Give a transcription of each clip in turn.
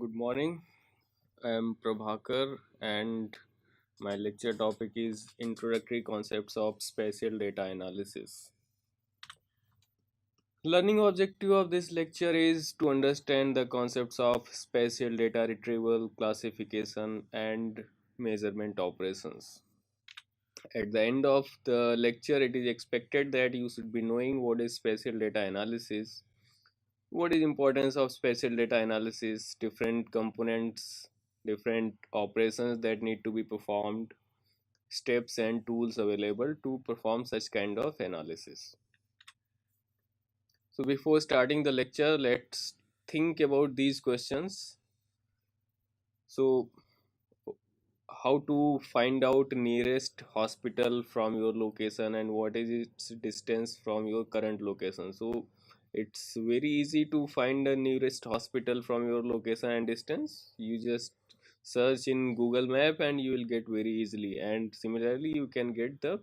Good morning. I am Prabhakar and my lecture topic is Introductory Concepts of Spatial Data Analysis. Learning objective of this lecture is to understand the concepts of spatial data retrieval, classification and measurement operations. At the end of the lecture, it is expected that you should be knowing what is spatial data analysis, what is importance of spatial data analysis, different components, different operations that need to be performed, steps and tools available to perform such kind of analysis. So before starting the lecture, let's think about these questions. So how to find out nearest hospital from your location and what is its distance from your current location. So it's very easy to find the nearest hospital from your location and distance. You just search in Google Map and you will get very easily, and similarly you can get the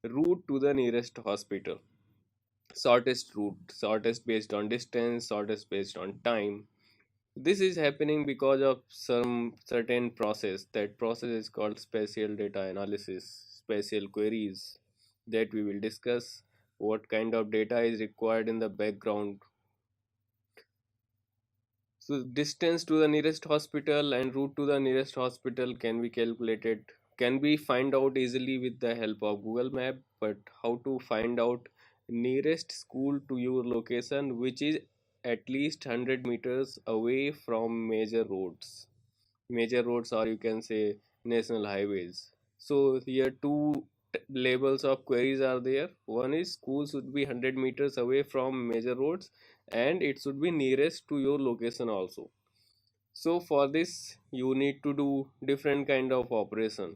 route to the nearest hospital. Shortest route, shortest based on distance, shortest based on time. This is happening because of some certain process. That process is called spatial data analysis, spatial queries, that we will discuss what kind of data is required in the background. So distance to the nearest hospital and route to the nearest hospital can be calculated, can be find out easily with the help of Google Map. But how to find out nearest school to your location which is at least 100 meters away from major roads, or you can say national highways. So here two labels of queries are there. One is school should be 100 meters away from major roads and it should be nearest to your location also. So for this you need to do different kind of operation.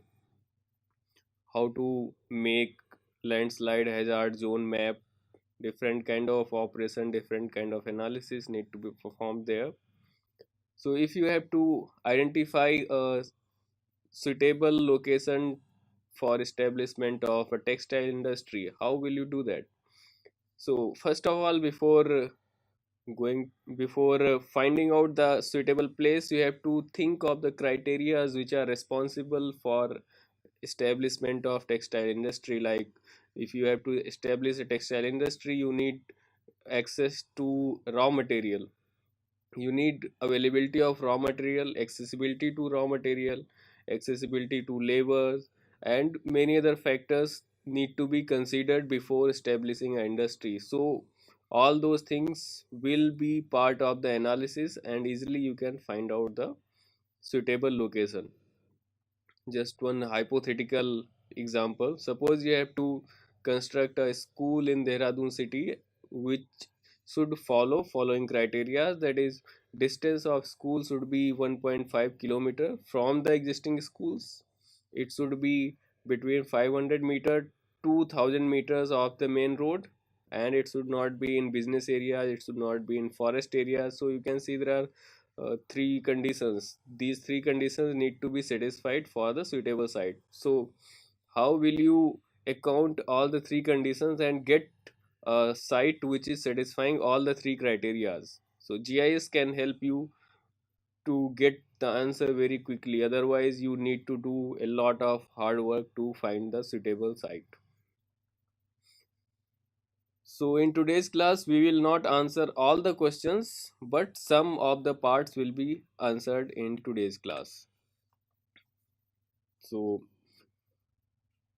How to make landslide hazard zone map, different kind of operation, different kind of analysis need to be performed there. So if you have to identify a suitable location for establishment of a textile industry, how will you do that? So first of all, going before finding out the suitable place, you have to think of the criteria which are responsible for establishment of textile industry. Like if you have to establish a textile industry, you need access to raw material, you need availability of raw material, accessibility to raw material, accessibility to labor, and many other factors need to be considered before establishing an industry. So all those things will be part of the analysis and easily you can find out the suitable location. Just one hypothetical example, suppose you have to construct a school in Dehradun city which should follow following criteria, that is distance of school should be 1.5 kilometer from the existing schools, it should be between 500 meter to 1000 meters of the main road, and it should not be in business areas, it should not be in forest areas. So you can see there are three conditions. These three conditions need to be satisfied for the suitable site. So how will you account all the three conditions and get a site which is satisfying all the three criterias? So GIS can help you to get the answer very quickly. Otherwise you need to do a lot of hard work to find the suitable site. So in today's class, we will not answer all the questions, but some of the parts will be answered in today's class. So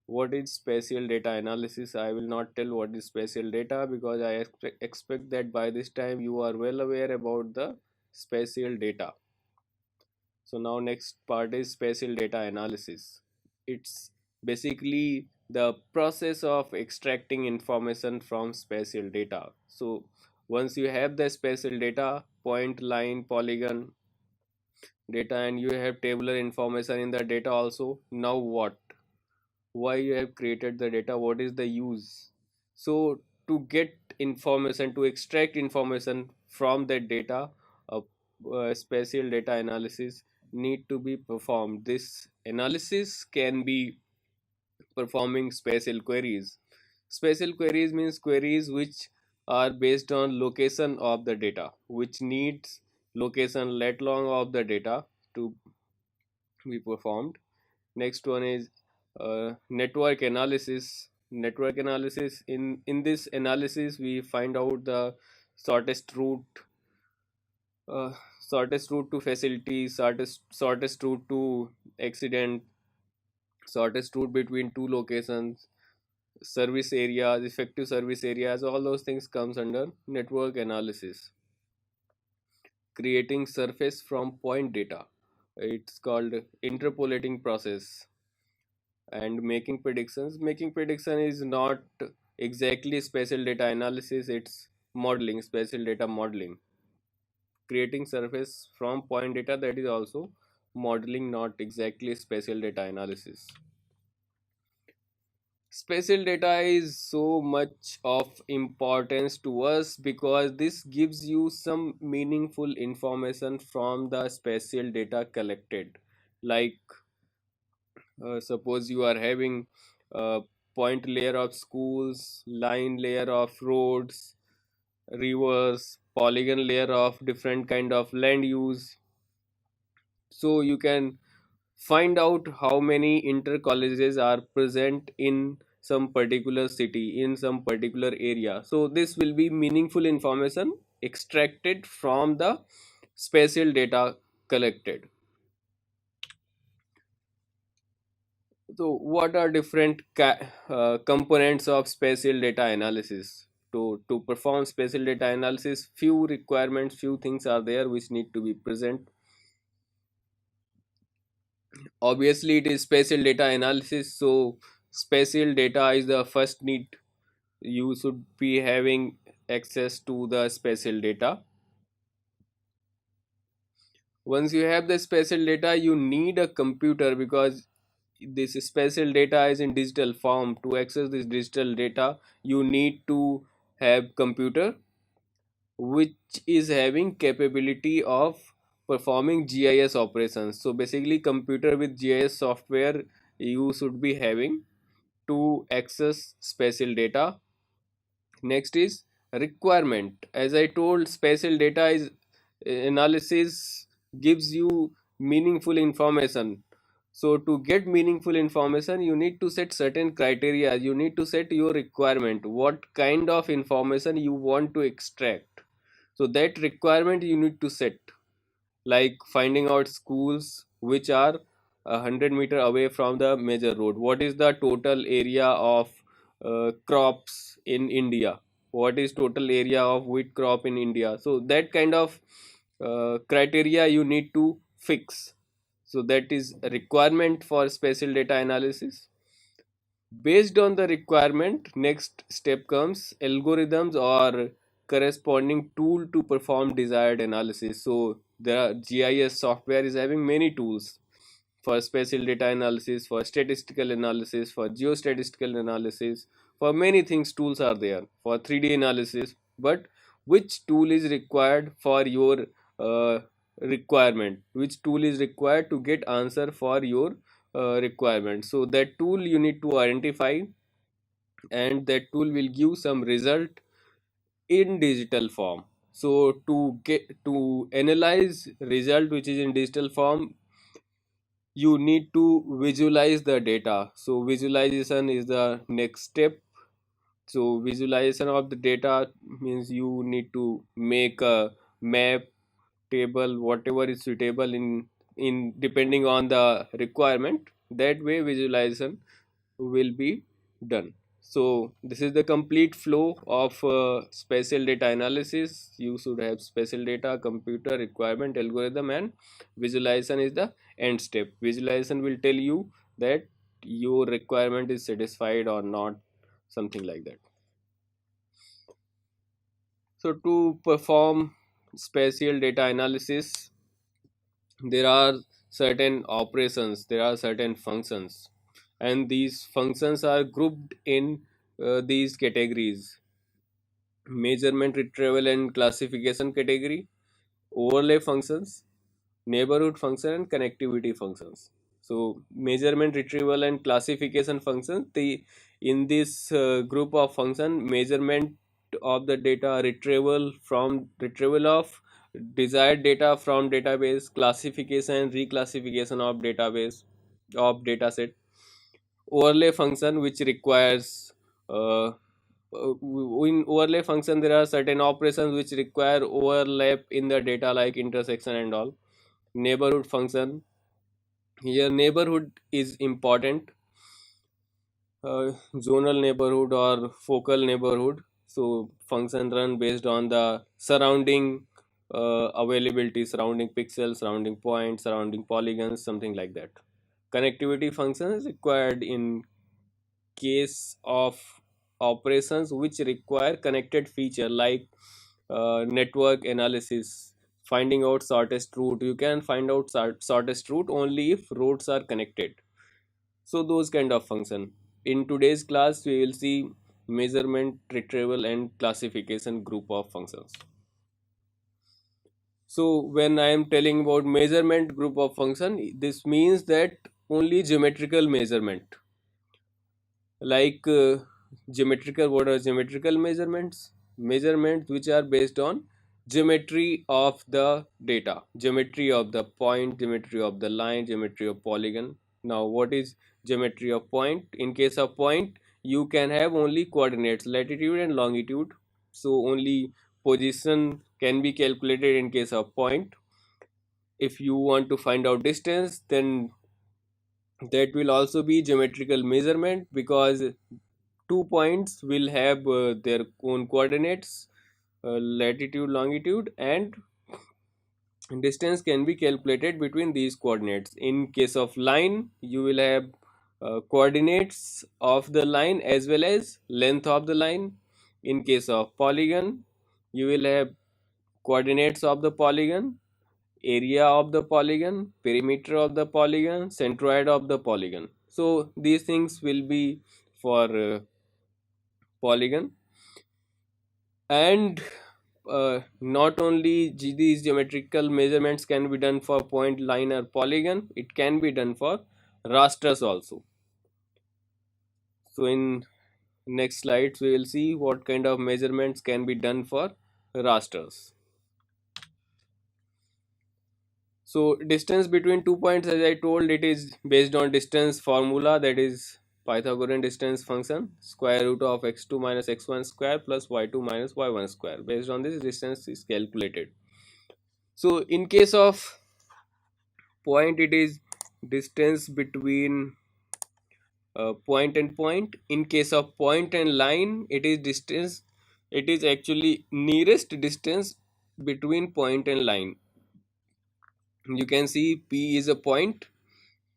what is spatial data analysis? I will not tell what is spatial data because I expect that by this time you are well aware about the spatial data. So now next part is spatial data analysis. It's basically the process of extracting information from spatial data. So once you have the spatial data, point, line, polygon data, and you have tabular information in the data also, now what? Why you have created the data? What is the use? So to get information, to extract information from that data, spatial data analysis need to be performed. This analysis can be performing spatial queries. Spatial queries means queries which are based on location of the data, which needs location let long of the data to be performed. Next one is network analysis. Network analysis, in this analysis we find out the shortest route, uh, shortest route to facility, shortest route to accident, shortest route between two locations, service areas, effective service areas, all those things comes under network analysis. Creating surface from point data, it's called interpolating process. And making predictions, making prediction is not exactly spatial data analysis, it's modeling, spatial data modeling. Creating surface from point data, that is also modeling, not exactly spatial data analysis. Spatial data is so much of importance to us because this gives you some meaningful information from the spatial data collected. Like suppose you are having a point layer of schools, line layer of roads, rivers, polygon layer of different kind of land use. So you can find out how many inter colleges are present in some particular city, in some particular area. So this will be meaningful information extracted from the spatial data collected. So what are different components of spatial data analysis? To perform spatial data analysis, few requirements, few things are there which need to be present. Obviously it is spatial data analysis, so spatial data is the first need. You should be having access to the spatial data. Once you have the spatial data, you need a computer because this spatial data is in digital form. To access this digital data, you need to have computer which is having capability of performing GIS operations. So basically computer with GIS software you should be having to access spatial data. Next is requirement. As I told, spatial data is analysis gives you meaningful information. So to get meaningful information, you need to set certain criteria. You need to set your requirement. What kind of information you want to extract. So that requirement you need to set, like finding out schools which are 100 meter away from the major road. What is the total area of crops in India? What is total area of wheat crop in India? So that kind of criteria you need to fix. So that is a requirement for spatial data analysis. Based on the requirement, next step comes algorithms or corresponding tool to perform desired analysis. So the GIS software is having many tools for spatial data analysis, for statistical analysis, for geostatistical analysis, for many things tools are there, for 3D analysis. But which tool is required for your requirement? Which tool is required to get answer for your requirement? So that tool you need to identify, and that tool will give some result in digital form. So to analyze result which is in digital form, you need to visualize the data. So visualization is the next step. So visualization of the data means you need to make a map, table, whatever is suitable in depending on the requirement. That way visualization will be done. So this is the complete flow of spatial data analysis. You should have spatial data, computer, requirement, algorithm, and visualization is the end step. Visualization will tell you that your requirement is satisfied or not, something like that. So to perform spatial data analysis, there are certain operations, there are certain functions, and these functions are grouped in these categories: measurement, retrieval, and classification category, overlay functions, neighborhood function, and connectivity functions. So measurement, retrieval, and classification functions, the in this group of function, measurement of the data, retrieval of desired data from database, classification, reclassification of database of dataset, overlay function which requires in overlay function there are certain operations which require overlap in the data like intersection and all. Neighborhood function, here neighborhood is important, zonal neighborhood or focal neighborhood. So function run based on the surrounding availability, surrounding pixels, surrounding points, surrounding polygons, something like that. Connectivity function is required in case of operations which require connected feature like network analysis, finding out shortest route. You can find out shortest route only if roads are connected. So those kind of function. In today's class, we will see measurement, retrieval, and classification group of functions. So when I am telling about measurement group of function, this means that only geometrical measurement, like geometrical. What are geometrical measurements? Measurements which are based on geometry of the data, geometry of the point, geometry of the line, geometry of polygon. Now what is geometry of point? In case of point, you can have only coordinates, latitude and longitude, so only position can be calculated in case of point. If you want to find out distance, then that will also be geometrical measurement, because 2 points will have their own coordinates, latitude, longitude, and distance can be calculated between these coordinates. In case of line, you will have coordinates of the line as well as length of the line. In case of polygon, you will have coordinates of the polygon, area of the polygon, perimeter of the polygon, centroid of the polygon. So these things will be for polygon. And not only these geometrical measurements can be done for point, line, or polygon, it can be done for rasters also. So in next slides we will see what kind of measurements can be done for rasters. So distance between 2 points, as I told, it is based on distance formula, that is Pythagorean distance function, square root of x2 minus x1 square plus y2 minus y1 square. Based on this, distance is calculated. So in case of point, it is distance between point and point. In case of point and line, it is distance, it is actually nearest distance between point and line. You can see P is a point,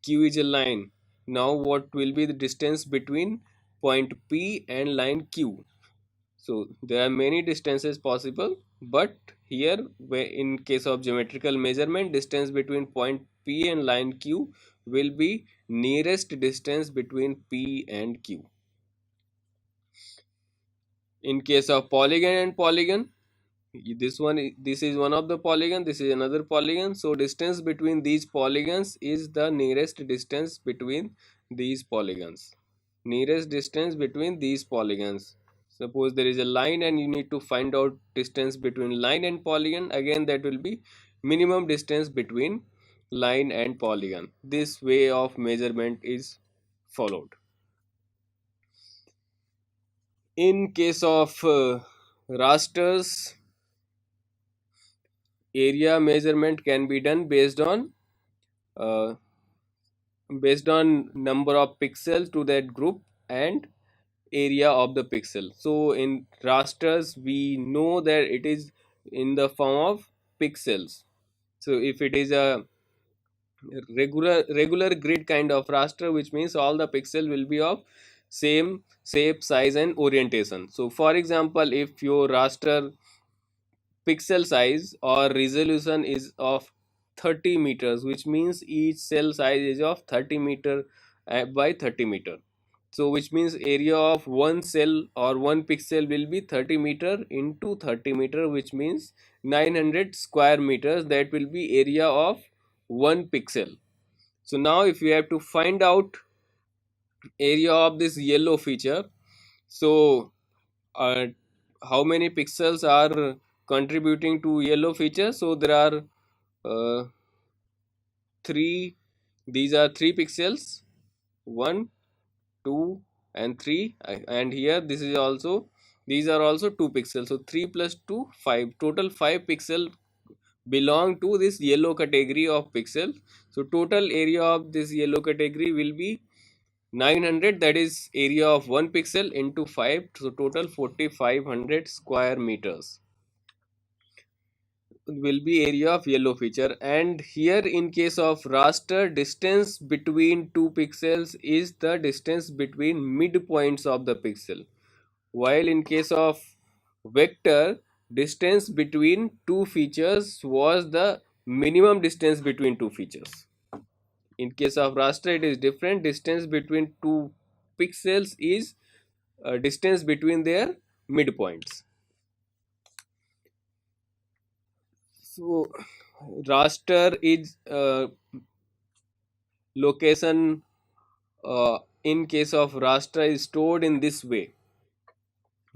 Q is a line. Now what will be the distance between point P and line Q? So there are many distances possible, but here where in case of geometrical measurement, distance between point P and line Q will be nearest distance between P and Q. In case of polygon and polygon, this is one of the polygon, this is another polygon. So distance between these polygons is the nearest distance between these polygons. Nearest distance between these polygons. Suppose there is a line and you need to find out distance between line and polygon. Again, that will be minimum distance between line and polygon. This way of measurement is followed. In case of rasters, area measurement can be done uh, based on number of pixels to that group and area of the pixel. So in rasters, we know that it is in the form of pixels. So if it is a regular grid kind of raster, which means all the pixel will be of same shape, size, and orientation. So for example, if your raster pixel size or resolution is of 30 meters, which means each cell size is of 30 meter by 30 meter. So which means area of one cell or one pixel will be 30 meter into 30 meter, which means 900 square meters. That will be area of one pixel. So now if you have to find out area of this yellow feature, so uh, how many pixels are contributing to yellow feature. So there are uh, three, these are three pixels, one, two, and three. And here this is also, these are also 2 pixels, so 3 plus 2 5, total 5 pixel belong to this yellow category of pixel. So total area of this yellow category will be 900, that is area of 1 pixel into 5, so total 4500 square meters will be area of yellow feature. And here in case of raster, distance between two pixels is the distance between midpoints of the pixel, while in case of vector, distance between two features was the minimum distance between two features. In case of raster it is different, distance between two pixels is distance between their midpoints. So raster is location, in case of raster is stored in this way.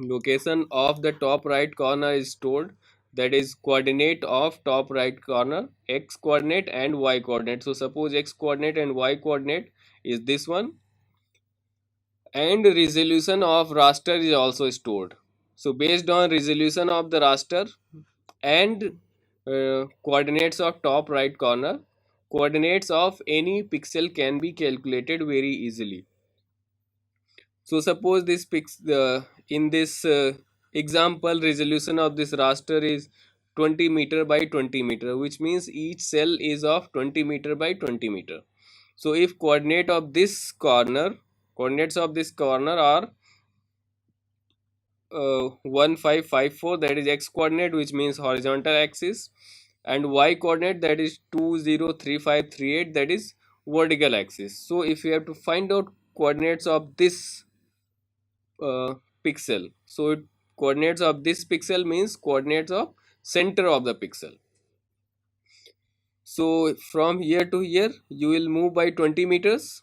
Location of the top right corner is stored, that is coordinate of top right corner, x coordinate and y coordinate. So suppose x coordinate and y coordinate is this one, and resolution of raster is also stored. So based on resolution of the raster and coordinates of top right corner, coordinates of any pixel can be calculated very easily. So suppose this in this example, resolution of this raster is 20 meter by 20 meter, which means each cell is of 20 meter by 20 meter. So if coordinates of this corner are 1554, that is x coordinate, which means horizontal axis, and y coordinate, that is 203538, that is vertical axis. So if you have to find out coordinates of this uh, pixel, so coordinates of this pixel means coordinates of center of the pixel. So from here to here you will move by 20 meters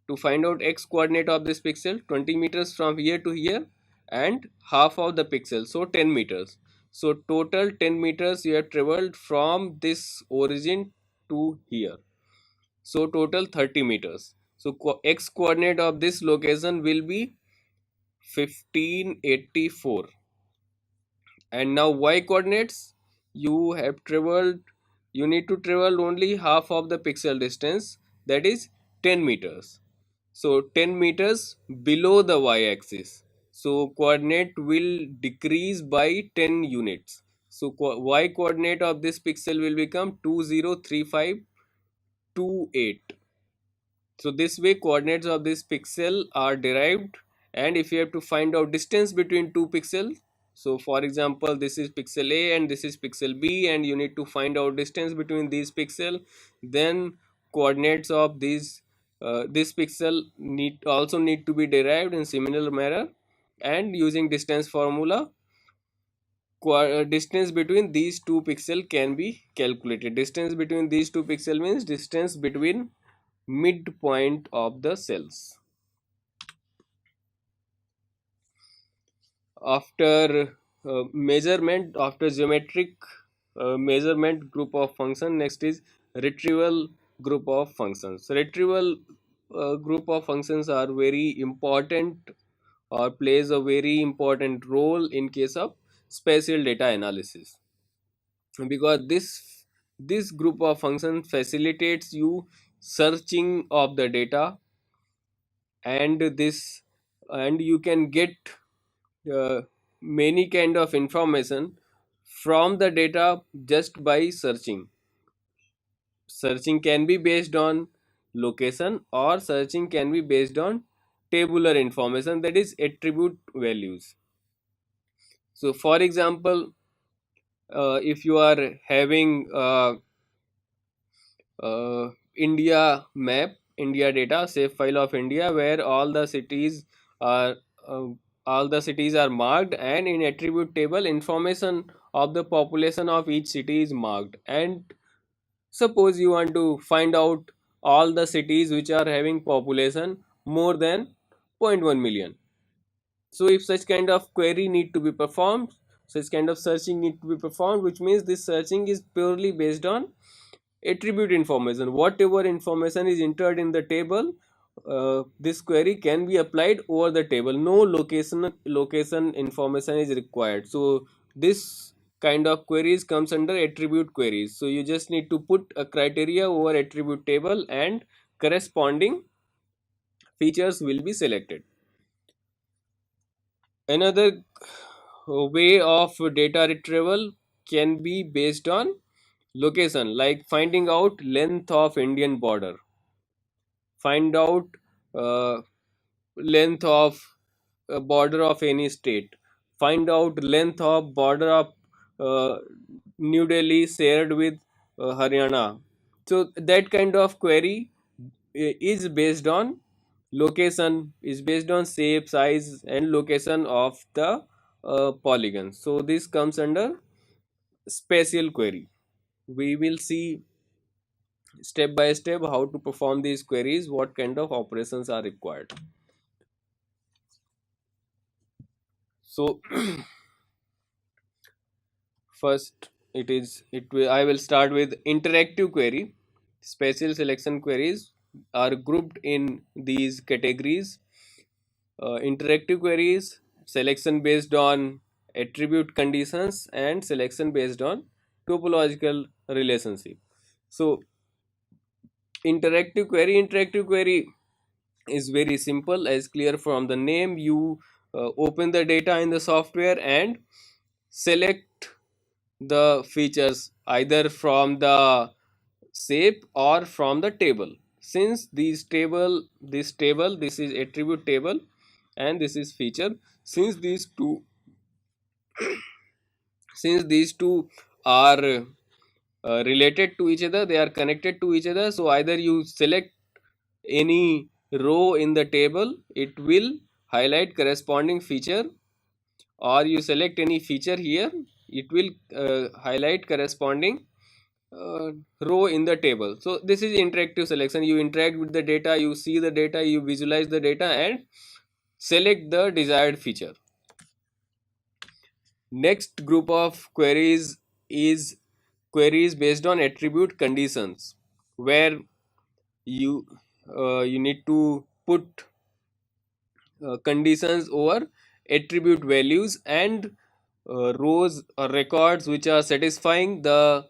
to find out x coordinate of this pixel, 20 meters from here to here, and half of the pixel, so 10 meters. So total 10 meters you have traveled from this origin to here, so total 30 meters. So x coordinate of this location will be 1584. And now y coordinates, you have traveled, you need to travel only half of the pixel distance, that is 10 meters. So 10 meters below the y axis, so coordinate will decrease by 10 units. So y coordinate of this pixel will become 203528. So this way coordinates of this pixel are derived. And if you have to find out distance between two pixels, so for example this is pixel A and this is pixel B, and you need to find out distance between these pixel, then coordinates of these this pixel need to be derived in similar manner, and using distance formula, distance between these two pixel can be calculated. Distance between these two pixel means distance between midpoint of the cells. After measurement, after geometric measurement group of function, next is retrieval group of functions. Retrieval group of functions are very important, or plays a very important role in case of spatial data analysis, because this group of functions facilitates you searching of the data, and this, and you can get uh, many kind of information from the data just by searching. Searching can be based on location, or searching can be based on tabular information, that is attribute values. So for example, if you are having India map, India data, save file of India, where are uh, all the cities are marked, and in attribute table information of the population of each city is marked. And suppose you want to find out all the cities which are having population more than 0.1 million. So if such kind of query need to be performed, such kind of searching need to be performed, which means this searching is purely based on attribute information. Whatever information is entered in the table, this query can be applied over the table. No location information is required. So this kind of queries comes under attribute queries. So you just need to put a criteria over attribute table and corresponding features will be selected. Another way of data retrieval can be based on location, like finding out length of Indian border, find out uh, length of border of any state, find out length of border of uh, New Delhi shared with Haryana. So that kind of query is based on location, is based on shape, size and location of the polygon. So this comes under spatial query. We will see step by step how to perform these queries, what kind of operations are required. So first I will start with interactive query. Spatial selection queries are grouped in these categories. Interactive queries, selection based on attribute conditions and selection based on topological relationship. So interactive query is very simple, as clear from the name. You open the data in the software and select the features either from the shape or from the table. Since this is attribute table and this is feature, since these two are related to each other, they are connected to each other. So either you select any row in the table, it will highlight corresponding feature, or you select any feature here, it will highlight corresponding uh, row in the table. So this is interactive selection. You interact with the data, you see the data, you visualize the data and select the desired feature. Next group of queries is queries based on attribute conditions, where you you need to put conditions over attribute values, and rows or records which are satisfying the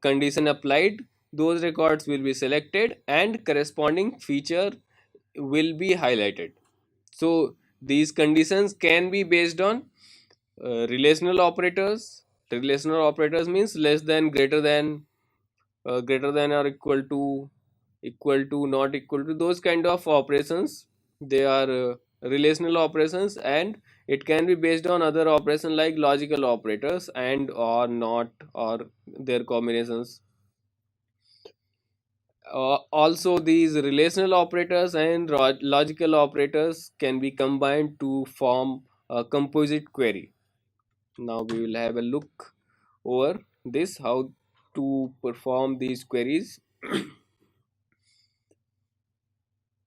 condition applied, those records will be selected and corresponding feature will be highlighted. So these conditions can be based on relational operators. Relational operators means less than, greater than or equal to, not equal to, those kind of operations. They are relational operations, and it can be based on other operation like logical operators and or not or their combinations. Also these relational operators and logical operators can be combined to form a composite query. Now we will have a look over this, how to perform these queries.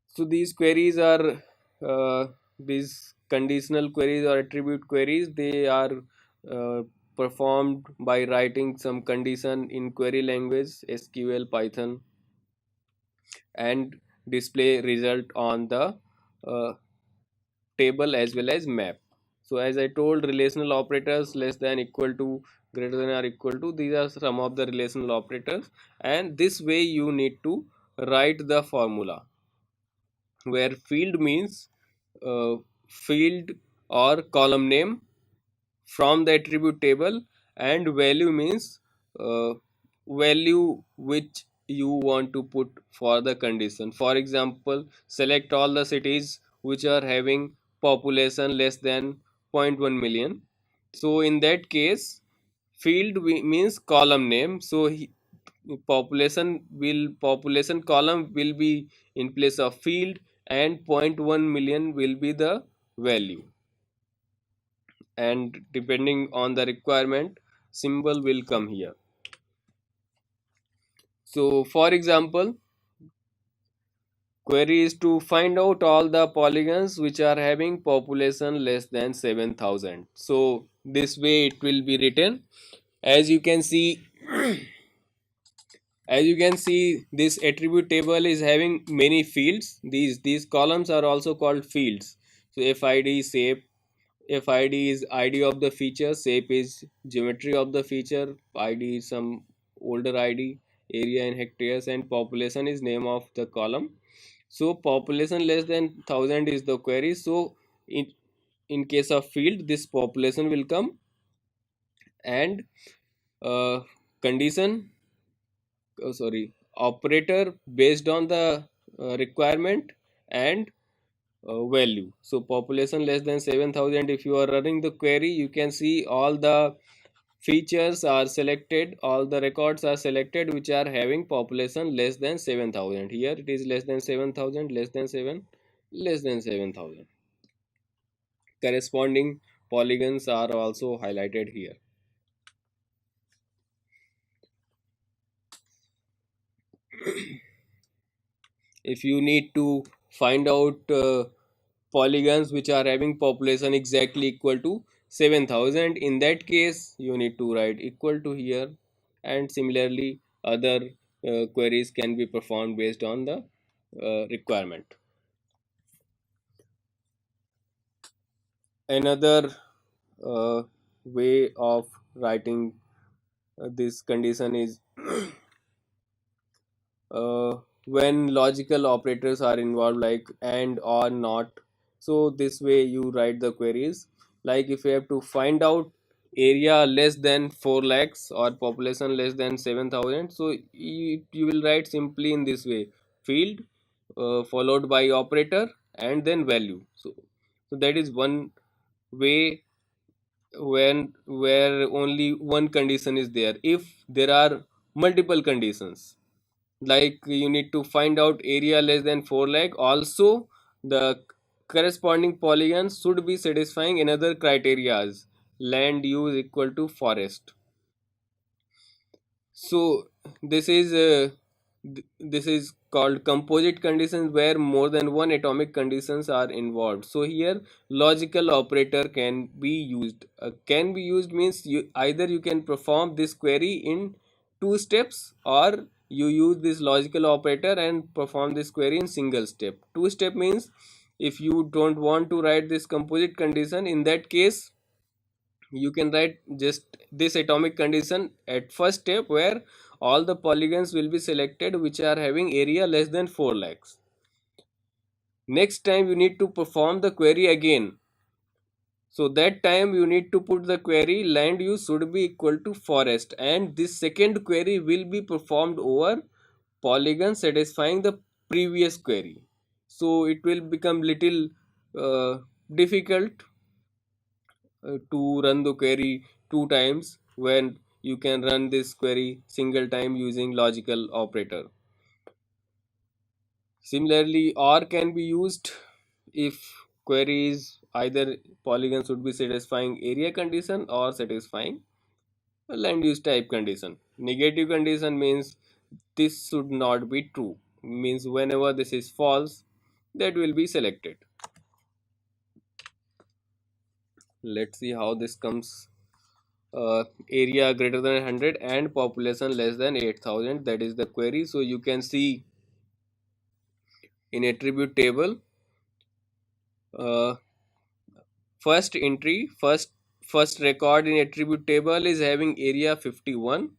So these queries are these conditional queries or attribute queries. They are uh, performed by writing some condition in query language, SQL, Python, and display result on the uh, table as well as map. So as I told, relational operators, less than, equal to, greater than or equal to, these are some of the relational operators, and this way you need to write the formula, where field means uh, field or column name from the attribute table, and value means uh, value which you want to put for the condition. For example, select all the cities which are having population less than zero point 0.1 million. So in that case, field means column name. So population column will be in place of field, and zero point 0.1 million will be the value, and depending on the requirement, symbol will come here. So for example, query is to find out all the polygons which are having population less than 7,000. So this way it will be written. As you can see, as you can see, this attribute table is having many fields. These columns are also called fields. So fid shape, fid is id of the feature, shape is geometry of the feature, id is some older id, area in hectares, and population is name of the column. So population less than 1000 is the query. So in case of field, this population will come, and condition, sorry, operator based on the requirement, and value. So population less than 7,000, if you are running the query, you can see all the features are selected, all the records are selected which are having population less than 7,000. Here it is less than 7,000, less than 7, less than 7,000. Corresponding polygons are also highlighted here. If you need to find out polygons which are having population exactly equal to 7,000, in that case you need to write equal to here, and similarly other queries can be performed based on the requirement. Another way of writing this condition is uh, when logical operators are involved, like and or not. So this way you write the queries, like if you have to find out area less than 4 lakhs or population less than 7,000, so you will write simply in this way: field followed by operator and then value. So that is one way, when where only one condition is there. If there are multiple conditions, like you need to find out area less than 4 lakh, also the corresponding polygon should be satisfying another criterias: land use equal to forest. So this is this is called composite conditions, where more than one atomic conditions are involved. So here logical operator can be used. Can be used means you either you can perform this query in two steps, or you use this logical operator and perform this query in single step. Two step means if you don't want to write this composite condition, in that case you can write just this atomic condition at first step, where all the polygons will be selected which are having area less than 4 lakhs. Next time you need to perform the query again, so that time you need to put the query land use should be equal to forest, and this second query will be performed over polygon satisfying the previous query. So it will become little difficult to run the query two times, when you can run this query single time using logical operator. Similarly, or can be used if queries either polygon should be satisfying area condition or satisfying a land use type condition. Negative condition means this should not be true, means whenever this is false, that will be selected. Let's see how this comes. Area greater than 100 and population less than 8,000, that is the query. So you can see in attribute table, uh, first entry, first record in attribute table is having area 51,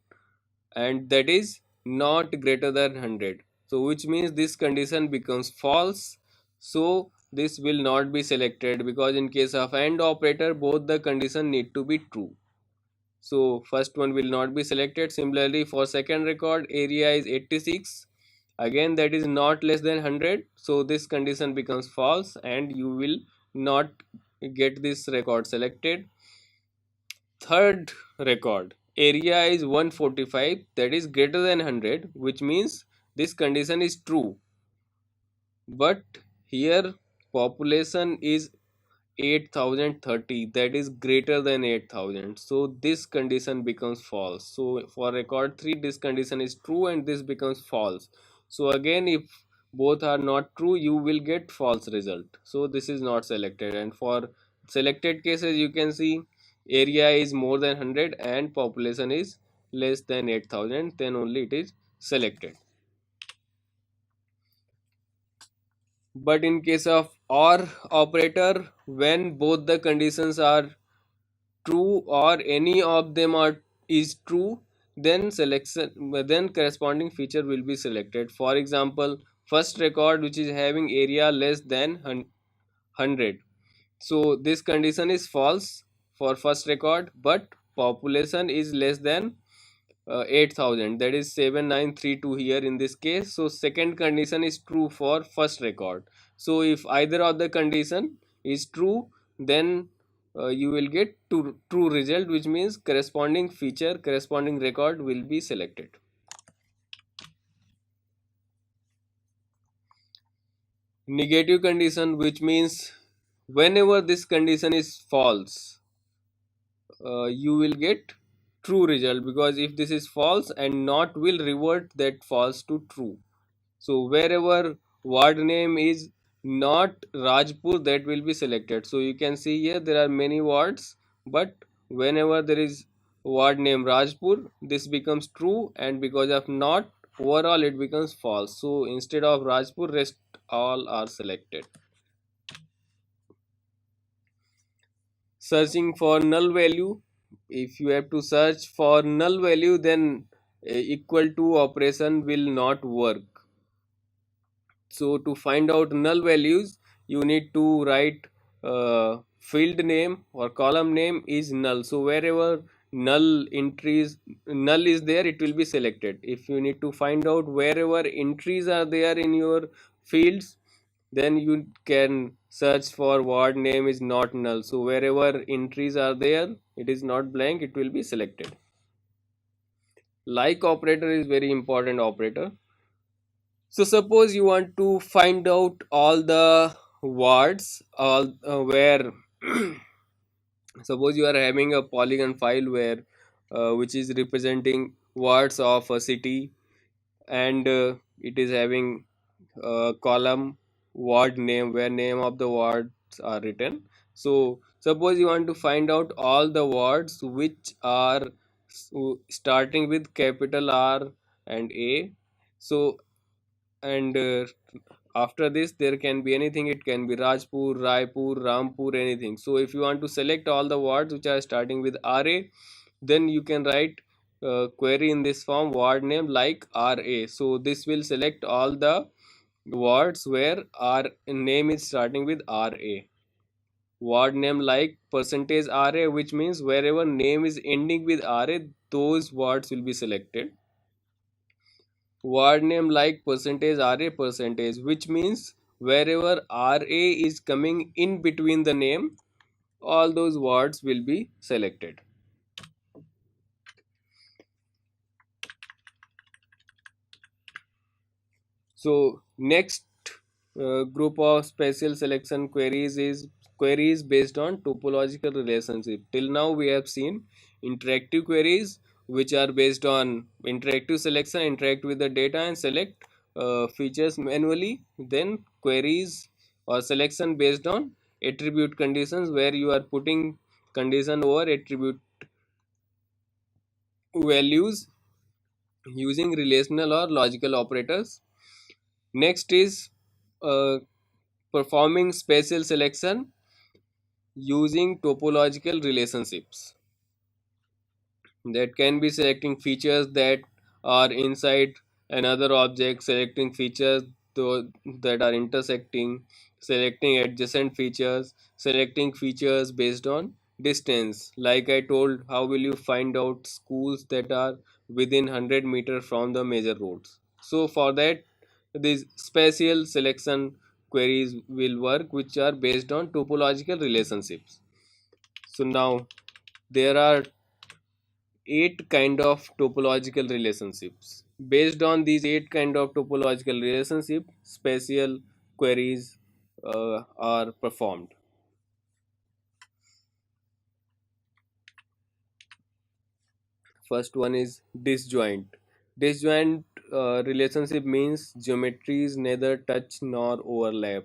and that is not greater than 100. So which means this condition becomes false. So this will not be selected, because in case of AND operator both the condition need to be true. So first one will not be selected. Similarly, for second record, area is 86, again that is not less than 100, so this condition becomes false and you will not get this record selected. Third record, area is 145, that is greater than 100, which means this condition is true, but here population is 8,030, that is greater than 8,000, so this condition becomes false. So for record 3 this condition is true and this becomes false. So again, if both are not true, you will get false result. So this is not selected. And for selected cases, you can see area is more than 100 and population is less than 8,000, then only it is selected. But in case of OR operator, when both the conditions are true or any of them are is true, then corresponding feature will be selected. For example, first record which is having area less than 100, so this condition is false for first record, but population is less than 8,000, that is 7932 here in this case. So second condition is true for first record. So if either of the condition is true, then you will get true result, which means corresponding feature, corresponding record will be selected. Negative condition, which means whenever this condition is false, you will get true result, because if this is false and not will revert that false to true. So wherever ward name is not Rajpur, that will be selected. So you can see here there are many wards, but whenever there is ward name Rajpur, this becomes true, and because of not, overall it becomes false. So instead of Rajpur, rest all are selected. Searching for null value, if you have to search for null value, then equal to operation will not work. So to find out null values, you need to write field name or column name is null. So wherever null is there, it will be selected. If you need to find out wherever entries are there in your fields, then you can search for word name is not null. So wherever entries are there, it is not blank, it will be selected. Like operator is very important operator. So suppose you want to find out all the words, all where suppose you are having a polygon file where which is representing words of a city, and it is having a column word name where name of the words are written. So suppose you want to find out all the words which are starting with capital R and A. So and after this there can be anything, it can be Rajpur, Raipur, Rampur, anything. So if you want to select all the words which are starting with RA, then you can write query in this form word name like RA. So this will select all the words where R name is starting with RA. Word name like percentage RA, which means wherever name is ending with RA, those words will be selected. Word name like percentage RA percentage, which means wherever RA is coming in between the name, all those words will be selected. So next group of special selection queries is queries based on topological relationship. Till now we have seen interactive queries which are based on interactive selection, interact with the data and select features manually. Then queries or selection based on attribute conditions, where you are putting condition over attribute values using relational or logical operators. Next is uh, performing spatial selection using topological relationships, that can be selecting features that are inside another object, selecting features that are intersecting, selecting adjacent features, selecting features based on distance. Like I told, how will you find out schools that are within 100 meters from the major roads? So for that, these spatial selection queries will work, which are based on topological relationships. So now there are 8 kind of topological relationships. Based on these 8 kind of topological relationship, spatial queries are performed. First one is disjoint. Disjoint relationship means geometries neither touch nor overlap.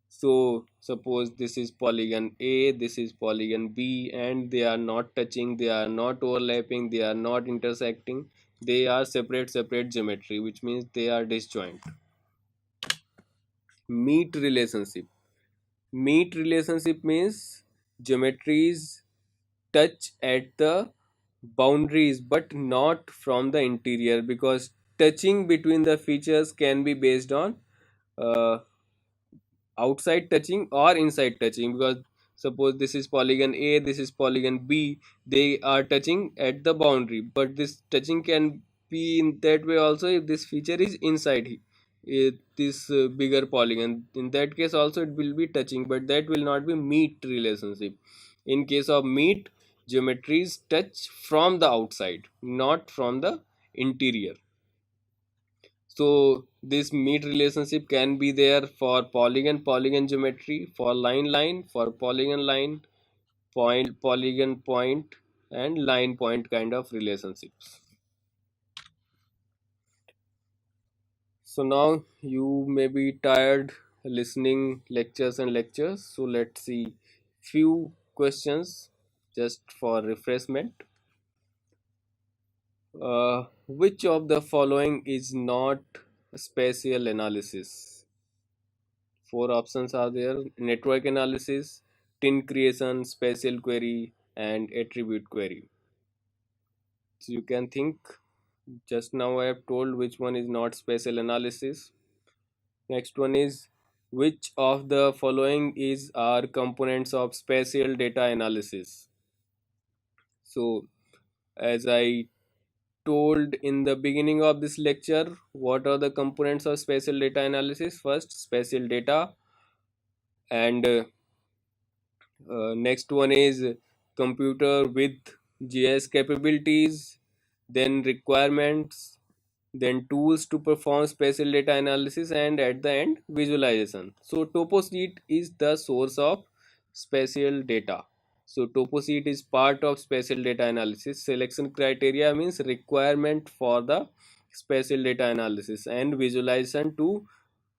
So suppose this is polygon A, this is polygon B, and they are not touching, they are not overlapping, they are not intersecting. They are separate geometry, which means they are disjoint. Meet relationship. Meet relationship means geometries touch at the boundaries but not from the interior, because touching between the features can be based on uh, outside touching or inside touching, because suppose this is polygon A, this is polygon B, they are touching at the boundary, but this touching can be in that way also if this feature is inside this bigger polygon. In that case also it will be touching, but that will not be meet relationship. In case of meet, geometries touch from the outside, not from the interior. So this meet relationship can be there for polygon geometry, for line, for polygon line, point, and line point kind of relationships. So now you may be tired listening lectures. So let's see few questions just for refreshment. Which of the following is not spatial analysis? Four options are there: network analysis, tin creation, spatial query, and attribute query. So you can think, just now I have told which one is not spatial analysis. Next one is, which of the following is are components of spatial data analysis? So as I told in the beginning of this lecture, what are the components of spatial data analysis? First, spatial data, and next one is computer with GIS capabilities, then requirements, then tools to perform spatial data analysis, and at the end visualization. So TopoSheet is the source of spatial data. So TopoSheet is part of spatial data analysis. Selection criteria means requirement for the spatial data analysis, and visualization to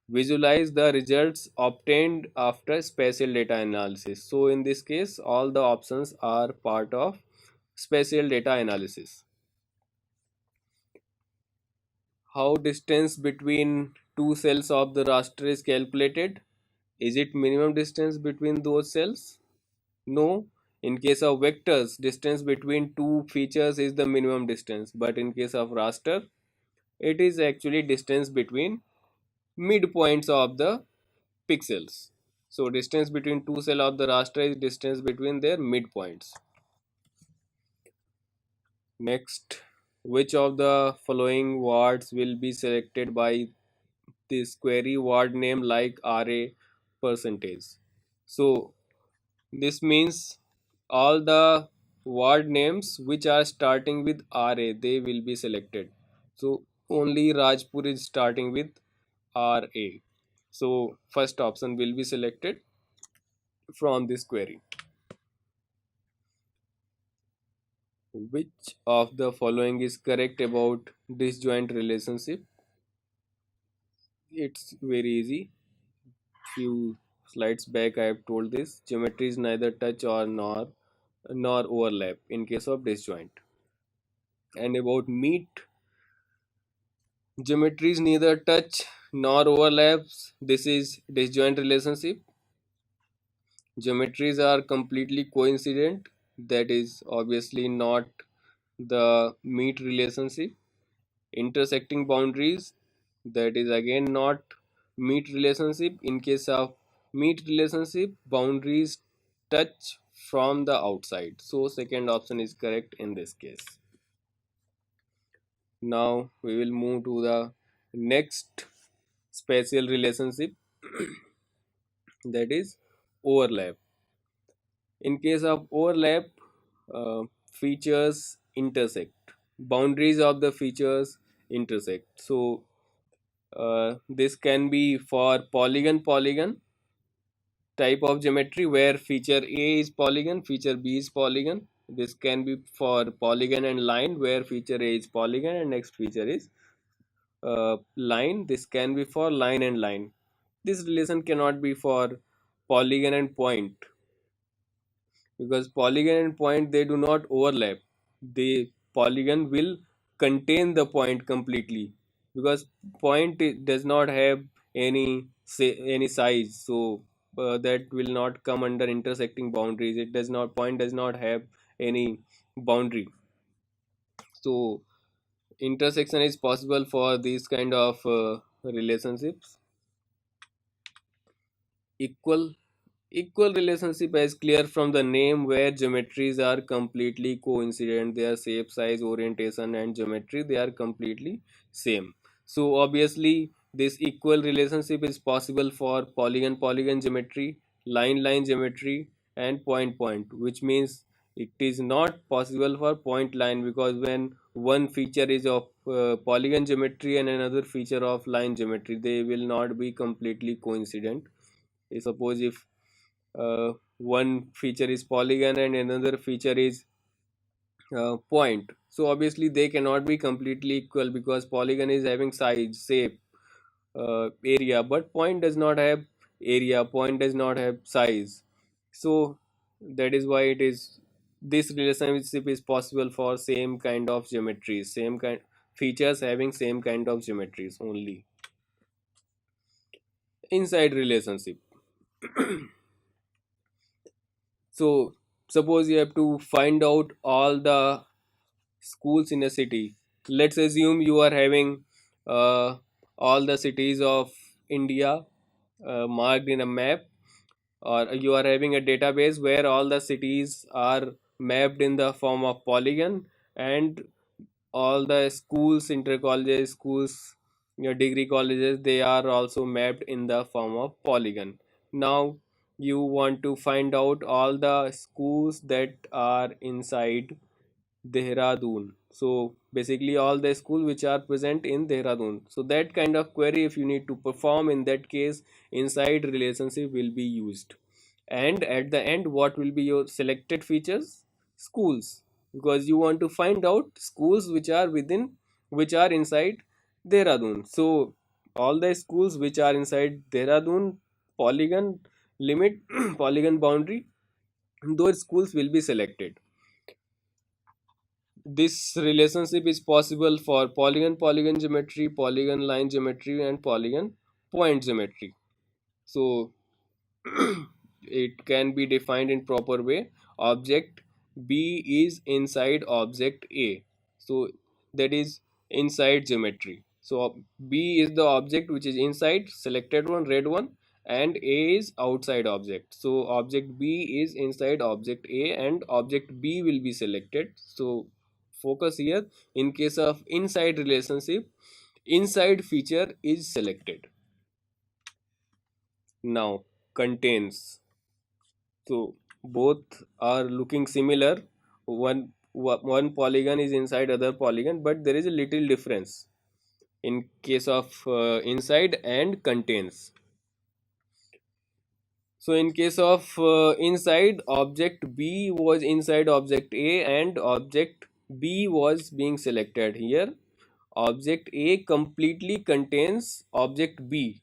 visualize the results obtained after spatial data analysis. So in this case all the options are part of spatial data analysis. How distance between two cells of the raster is calculated? Is it minimum distance between those cells? No. In case of vectors, distance between two features is the minimum distance, but in case of raster, it is actually distance between midpoints of the pixels. So distance between two cell of the raster is distance between their midpoints. Next, which of the following words will be selected by this query word name like array percentage? So this means all the word names which are starting with RA, they will be selected. So only Rajpur is starting with RA. So first option will be selected from this query. Which of the following is correct about disjoint relationship? It's very easy. Few slides back I have told this. Geometry is neither touch or nor overlap in case of disjoint. And about meet, geometries neither touch nor overlaps. This is disjoint relationship. Geometries are completely coincident. That is obviously not the meet relationship. Intersecting boundaries, that is again not meet relationship. In case of meet relationship, boundaries touch from the outside. So second option is correct in this case. Now we will move to the next spatial relationship, that is overlap. In case of overlap, features intersect, boundaries of the features intersect. So this can be for polygon type of geometry where feature A is polygon, feature B is polygon. This can be for polygon and line where feature A is polygon and next feature is line, this can be for line and line. This relation cannot be for polygon and point, because polygon and point, they do not overlap. The polygon will contain the point completely, because point does not have any say any size. So that will not come under intersecting boundaries. It does not Point does not have any boundary. So intersection is possible for these kind of relationships. Equal Equal relationship as clear from the name, where geometries are completely coincident. Their shape, size, orientation, and geometry, they are completely same. So obviously, this equal relationship is possible for polygon geometry, line geometry, and point, which means it is not possible for point line, because when one feature is of polygon geometry and another feature of line geometry, they will not be completely coincident. Suppose if one feature is polygon and another feature is point, so obviously they cannot be completely equal, because polygon is having size, shape, area, but point does not have area, point does not have size. So that is why it is this relationship is possible for same kind of geometries, same kind features having same kind of geometries only. Inside relationship. So suppose you have to find out all the schools in a city. Let's assume you are having uh, all the cities of India marked in a map, or you are having a database where all the cities are mapped in the form of polygon, and all the schools, inter colleges schools, your degree colleges, they are also mapped in the form of polygon. Now you want to find out all the schools that are inside Dehradun. So basically all the schools which are present in Dehradun. So that kind of query, if you need to perform, in that case inside relationship will be used. And at the end, what will be your selected features? Schools, because you want to find out schools which are inside Dehradun. So all the schools which are inside Dehradun polygon limit, polygon boundary, those schools will be selected. This relationship is possible for polygon geometry, polygon line geometry, and polygon point geometry. So it can be defined in proper way. Object B is inside object A. So that is inside geometry. So B is the object which is inside, selected one, red one, and A is outside object. So object B is inside object A and object B will be selected. So focus here, in case of inside relationship, inside feature is selected. Now contains. So both are looking similar. One polygon is inside other polygon, but there is a little difference in case of inside and contains. So in case of inside, object B was inside object A and object B was being selected here. Object A completely contains object B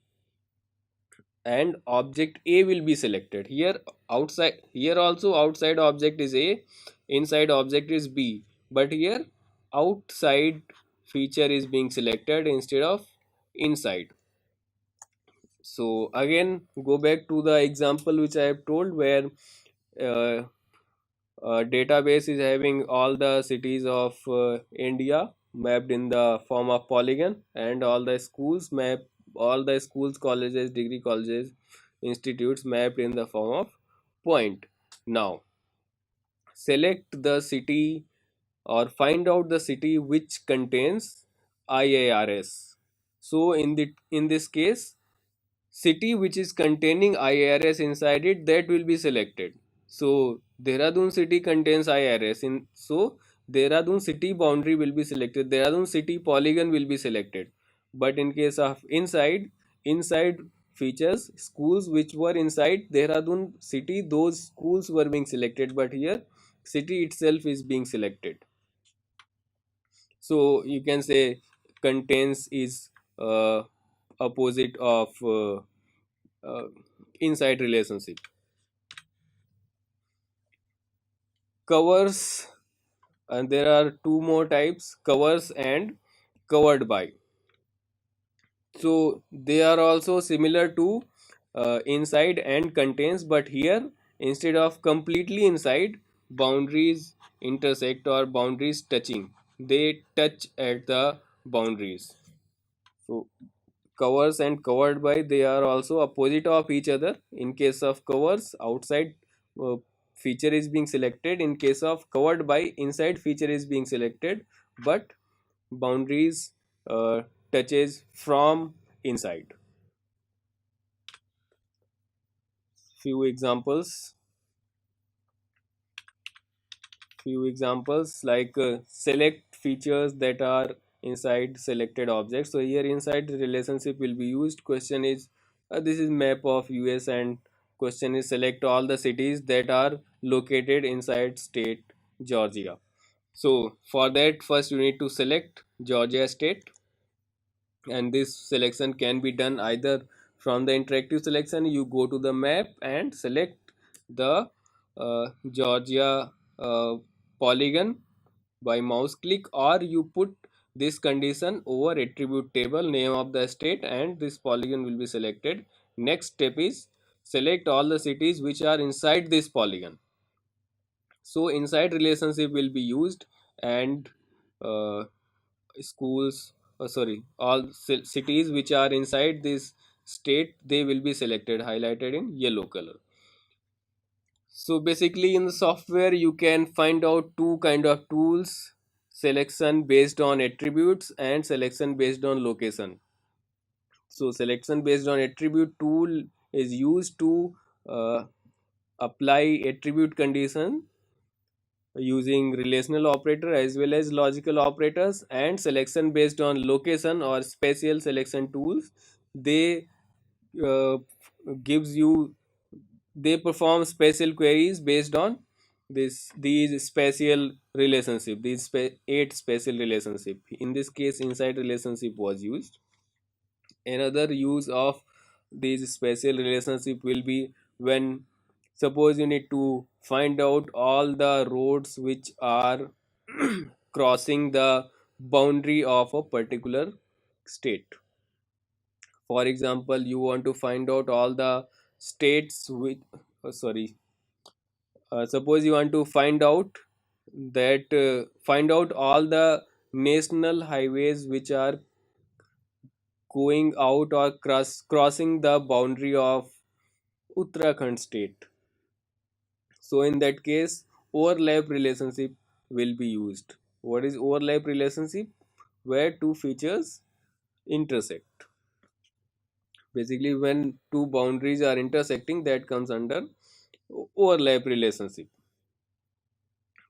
and object A will be selected. Here outside, here also outside object is A, inside object is B, but here outside feature is being selected instead of inside. So again, go back to the example which I have told, where uh, database is having all the cities of India mapped in the form of polygon, and all the schools, colleges, degree colleges, institutes mapped in the form of point. Now select the city, or find out the city which contains IARS. So in this case, city which is containing IRS inside it, that will be selected. So Dehradun city contains IRS in, so Dehradun city boundary will be selected, Dehradun city polygon will be selected. But in case of inside features, schools which were inside Dehradun city, those schools were being selected, but here city itself is being selected. So you can say contains is uh, opposite of uh, inside relationship. Covers, and there are two more types: covers and covered by. So they are also similar to inside and contains, but here instead of completely inside, boundaries intersect or boundaries touching, they touch at the boundaries. So covers and covered by, they are also opposite of each other. In case of covers, outside uh, feature is being selected. In case of covered by, inside feature is being selected, but boundaries touches from inside. Few examples, like select features that are inside selected objects. So here inside the relationship will be used. Question is, this is map of US, and question is select all the cities that are located inside state Georgia. So for that, first you need to select Georgia state, and this selection can be done either from the interactive selection. You go to the map and select the Georgia polygon by mouse click, or you put this condition over attribute table name of the state and this polygon will be selected. Next step is select all the cities which are inside this polygon. So inside relationship will be used, and uh, schools, sorry, all cities which are inside this state, they will be selected, highlighted in yellow color. So basically in the software you can find out two kind of tools: selection based on attributes and selection based on location. So selection based on attribute tool is used to uh, apply attribute condition using relational operator as well as logical operators. And selection based on location or spatial selection tools, they uh, gives you, they perform spatial queries based on these spatial relationship, eight spatial relationship. In this case inside relationship was used. Another use of these spatial relationship will be when, suppose you need to find out all the roads which are crossing the boundary of a particular state. For example, you want to find out all the states with sorry suppose you want to find out all the national highways which are going out or crossing the boundary of Uttarakhand state. So in that case, overlap relationship will be used. What is overlap relationship? Where two features intersect. Basically, when two boundaries are intersecting, that comes under overlap relationship.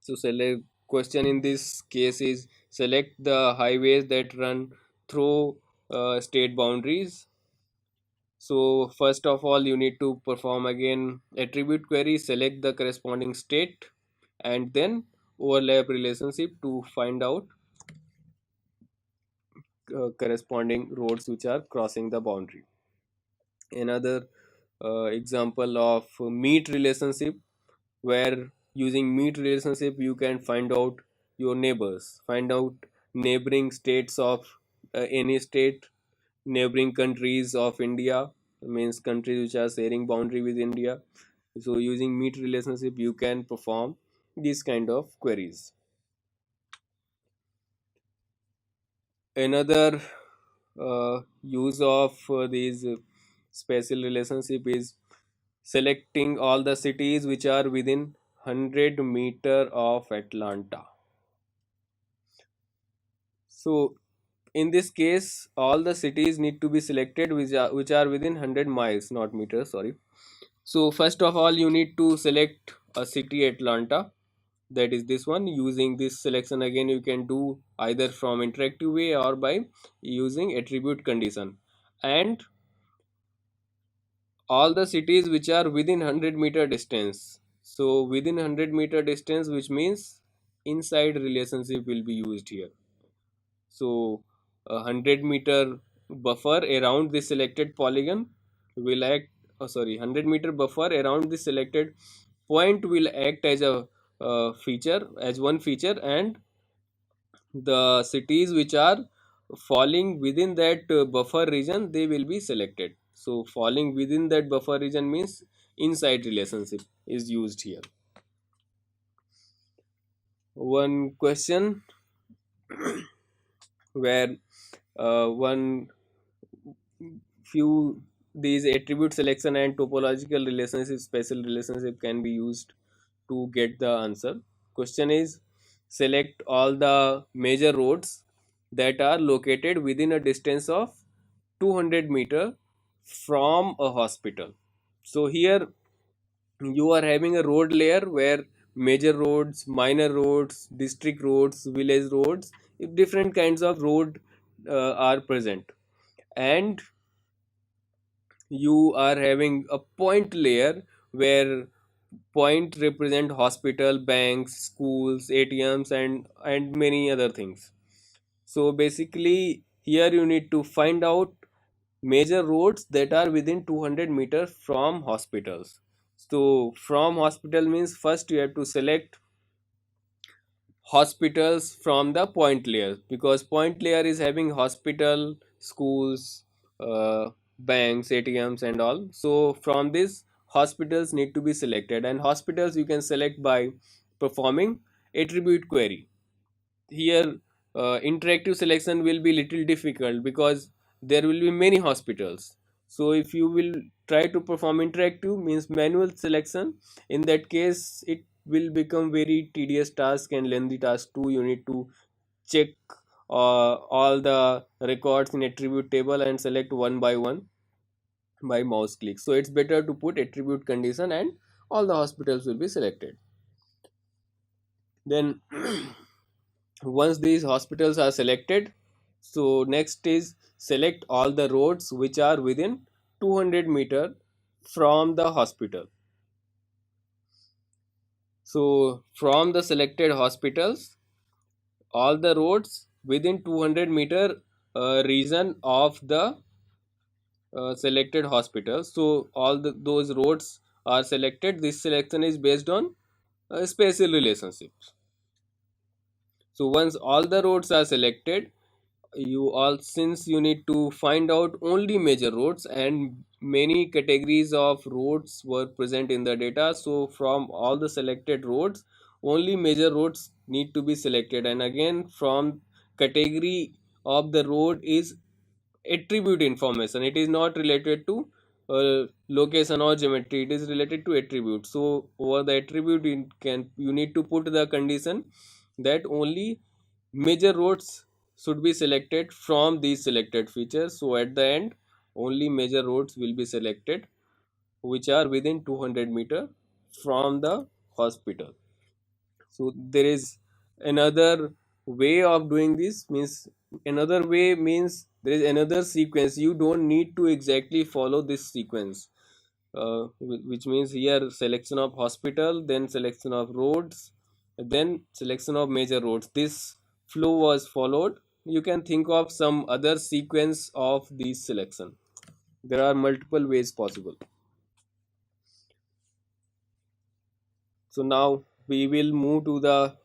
So select, question in this case is select the highways that run through state boundaries. So first of all, you need to perform again attribute query, select the corresponding state, and then overlap relationship to find out corresponding roads which are crossing the boundary. Another example of meet relationship, where using meet relationship you can find out your neighbors, find out neighboring states of any state, neighboring countries of India, means countries which are sharing boundary with India. So using meet relationship you can perform these kind of queries. Another use of these spatial relationship is selecting all the cities which are within 100 meter of Atlanta. So in this case all the cities need to be selected which are within 100 miles, not meters, sorry. So first of all you need to select a city, Atlanta, that is this one. Using this selection again you can do either from interactive way or by using attribute condition. And all the cities which are within 100-meter distance. So within 100-meter distance, which means inside relationship will be used here. So 100-meter buffer around the selected polygon will act, 100-meter buffer around the selected point will act as a feature, as one feature, and the cities which are falling within that buffer region, they will be selected. So falling within that buffer region means inside relationship is used here. One question where one few these attribute selection and topological relationship, special relationship can be used to get the answer. Question is, select all the major roads that are located within a distance of 200-meter from a hospital. So here you are having a road layer where major roads, minor roads, district roads, village roads, different kinds of road are present, and you are having a point layer where point represent hospital, banks, schools, ATMs, and many other things. So basically here you need to find out major roads that are within 200 meters from hospitals. So from hospital means first you have to select hospitals from the point layer, because point layer is having hospital, schools, banks, ATMs and all. So from this, hospitals need to be selected, and hospitals you can select by performing attribute query. Here interactive selection will be little difficult because there will be many hospitals. So if you will try to perform interactive means manual selection, in that case it will become very tedious task and lengthy task too. You need to check all the records in attribute table and select one by one by mouse click. So it's better to put attribute condition and all the hospitals will be selected. Then once these hospitals are selected, so next is select all the roads which are within 200-meter from the hospital. So from the selected hospitals, all the roads within 200-meter region of the selected hospital. So all those roads are selected. This selection is based on spatial relationships. So once all the roads are selected, you all, since you need to find out only major roads and many categories of roads were present in the data, so from all the selected roads only major roads need to be selected. And again, from category of the road is attribute information, it is not related to location or geometry, it is related to attribute. So over the attribute you need to put the condition that only major roads should be selected from these selected features. So at the end only major roads will be selected which are within 200-meter from the hospital. So there is another way of doing this, means another way means there is another sequence. You don't need to exactly follow this sequence, which means here selection of hospital, then selection of roads, then selection of major roads. This flow was followed. You can think of some other sequence of these selection. There are multiple ways possible. So now we will move to the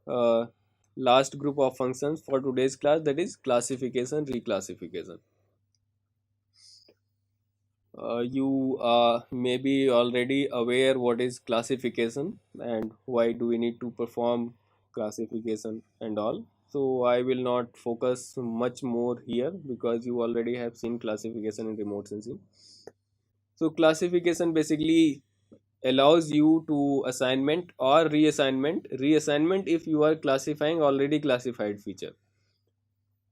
uh, last group of functions for today's class, that is classification, reclassification. You may be already aware what is classification and why do we need to perform classification and all. So I will not focus much more here because you already have seen classification in remote sensing. So classification basically allows you to assignment or reassignment if you are classifying already classified feature.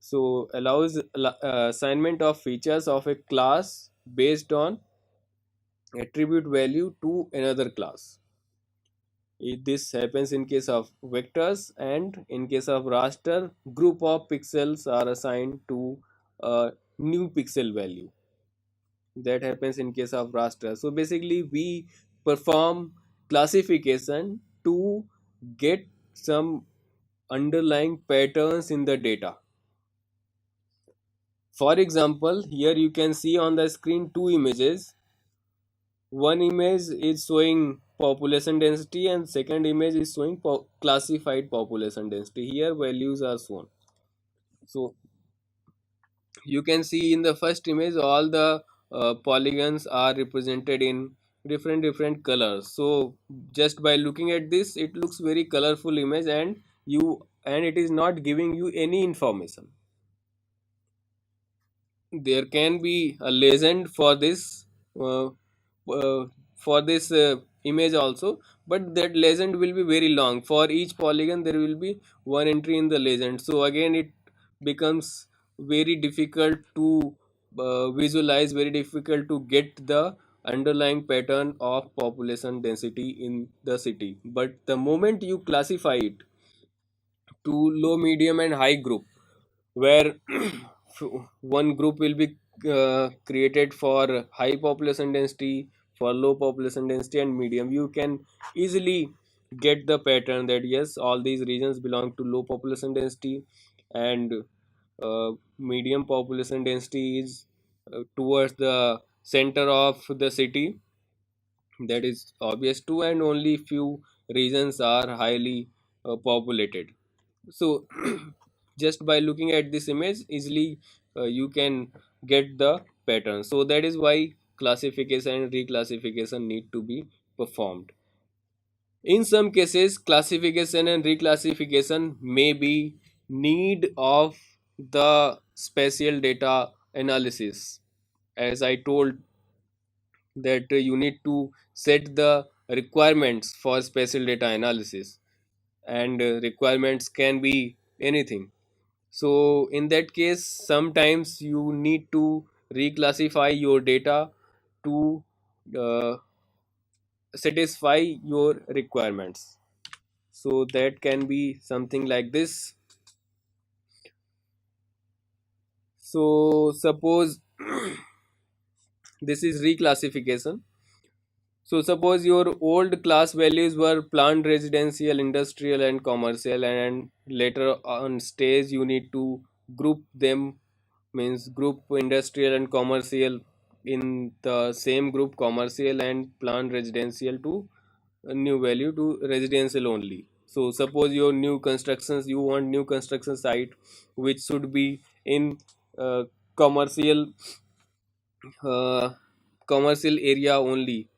So allows assignment of features of a class based on attribute value to another class. This happens in case of vectors, and in case of raster, group of pixels are assigned to a new pixel value. That happens in case of raster. So basically we perform classification to get some underlying patterns in the data. For example, here you can see on the screen two images. One image is showing population density and second image is showing classified population density. Here values are shown. So you can see in the first image all the polygons are represented in different colors. So just by looking at this, it looks very colorful image, and it is not giving you any information. There can be a legend uh, for this image also, but that legend will be very long. For each polygon there will be one entry in the legend, so again it becomes very difficult to visualize, very difficult to get the underlying pattern of population density in the city. But the moment you classify it to low, medium and high group, where one group will be created for high population density, for low population density and medium, you can easily get the pattern that yes, all these regions belong to low population density, and medium population density is towards the center of the city. That is obvious too, and only few regions are highly populated. So just by looking at this image easily, you can get the pattern. So that is why classification and reclassification need to be performed. In some cases classification and reclassification may be need of the spatial data analysis. As I told that you need to set the requirements for spatial data analysis, and requirements can be anything. So in that case, sometimes you need to reclassify your data to uh, satisfy your requirements. So that can be something like this. So suppose this is reclassification. So suppose your old class values were planned, residential, industrial and commercial, and later on stage you need to group them, means group industrial and commercial in the same group, commercial and planned residential to a new value to residential only. So suppose your new constructions, you want new construction site which should be in uh, commercial uh, commercial area only.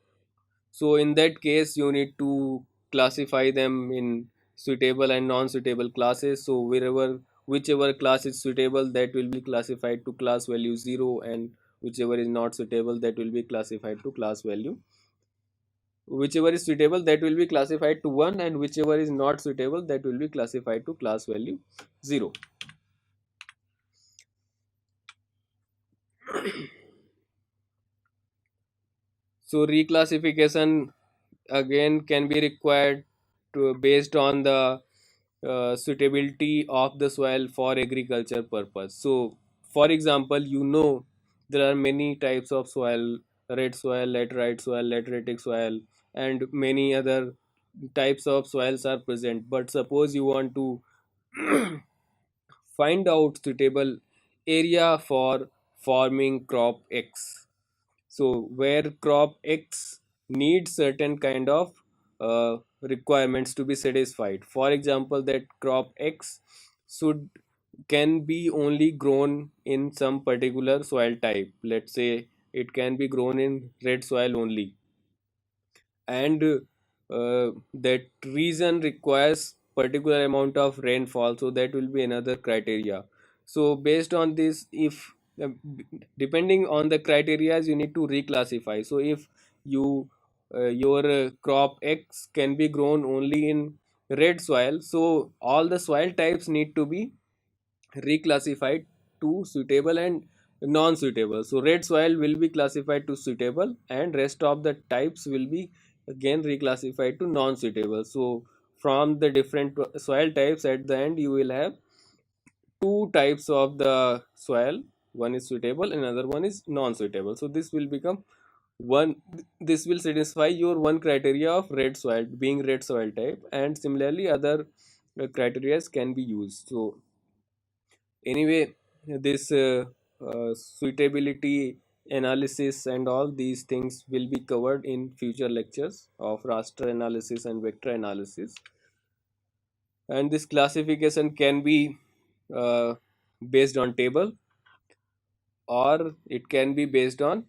So in that case, you need to classify them in suitable and non-suitable classes. So wherever whichever class is suitable, that will be classified to class value 0, and whichever is not suitable, that will be classified to class value. Whichever is suitable, that will be classified to 1, and whichever is not suitable, that will be classified to class value 0. So reclassification again can be required based on the suitability of the soil for agriculture purpose. So for example, there are many types of soil: red soil, laterite soil, lateritic soil, and many other types of soils are present. But suppose you want to find out suitable area for farming crop X, so where crop X needs certain kind of requirements to be satisfied. For example, that crop X should can be only grown in some particular soil type. Let's say it can be grown in red soil only, and that region requires particular amount of rainfall, so that will be another criteria. So based on this, if depending on the criteria, you need to reclassify. So if your crop X can be grown only in red soil, so all the soil types need to be reclassified to suitable and non-suitable. So red soil will be classified to suitable, and rest of the types will be again reclassified to non-suitable. So from the different soil types, at the end you will have two types of the soil. One is suitable, another one is non-suitable. So this will become one, this will satisfy your one criteria of red soil being red soil type, and similarly other criteria can be used. So anyway, this suitability analysis and all these things will be covered in future lectures of raster analysis and vector analysis. And this classification can be uh, based on table, or it can be based on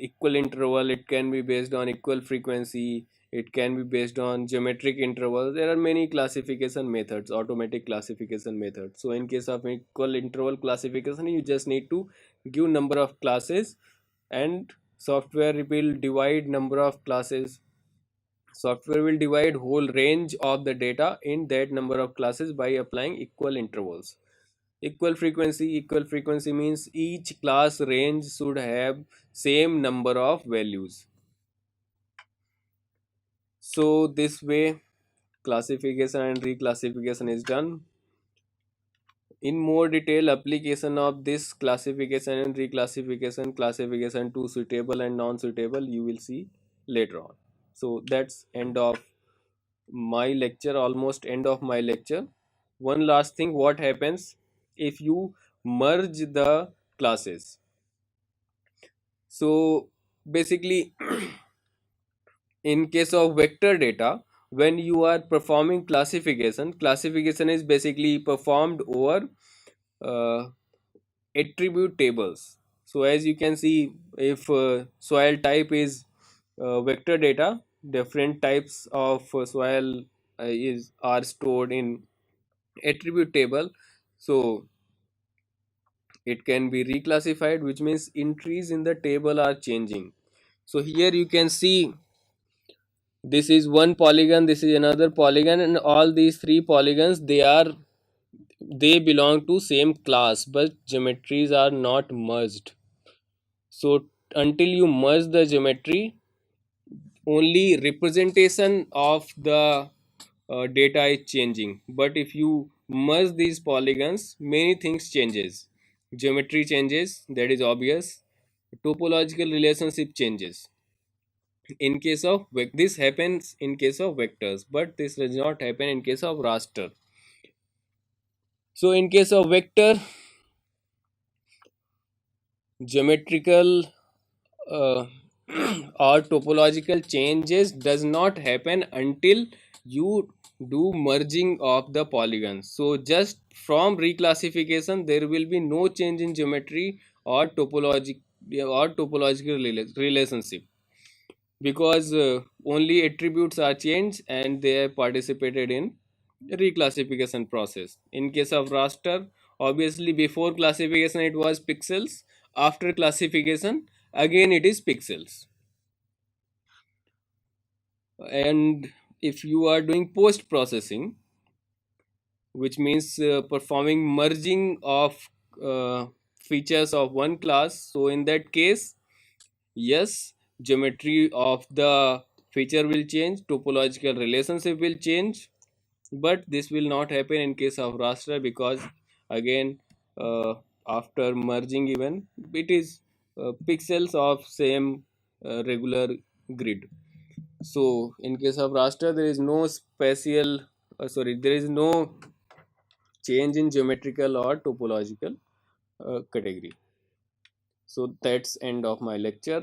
equal interval, it can be based on equal frequency, it can be based on geometric interval. There are many classification methods, automatic classification methods. So in case of equal interval classification, you just need to give number of classes, and software will divide number of classes. Software will divide whole range of the data in that number of classes by applying equal intervals. Equal frequency means each class range should have same number of values. So this way classification and reclassification is done. In more detail, application of this classification and reclassification, classification to suitable and non-suitable, you will see later on. So that's end of my lecture, almost end of my lecture. One last thing, what happens if you merge the classes? So basically, in case of vector data, when you are performing classification is basically performed over uh, attribute tables. So as you can see, if soil type is vector data, different types of soil is are stored in attribute table. So it can be reclassified, which means entries in the table are changing. So here you can see this is one polygon, this is another polygon, and all these three polygons, they belong to same class, but geometries are not merged. So until you merge the geometry, only representation of the data is changing. But if you merge these polygons, many things changes. Geometry changes, that is obvious. Topological relationship changes. In case of this happens in case of vectors, but this does not happen in case of raster. So in case of vector, geometrical uh, or topological changes does not happen until you do merging of the polygons. So just from reclassification, there will be no change in geometry or topological relationship, because only attributes are changed and they have participated in reclassification process. In case of raster, obviously before classification it was pixels, after classification again it is pixels. And if you are doing post processing, which means performing merging of uh, features of one class, so in that case, yes, geometry of the feature will change, topological relationship will change, but this will not happen in case of raster, because again, uh, after merging even, it is pixels of same regular grid. So in case of raster, there is no spatial, there is no change in geometrical or topological category. So that's end of my lecture.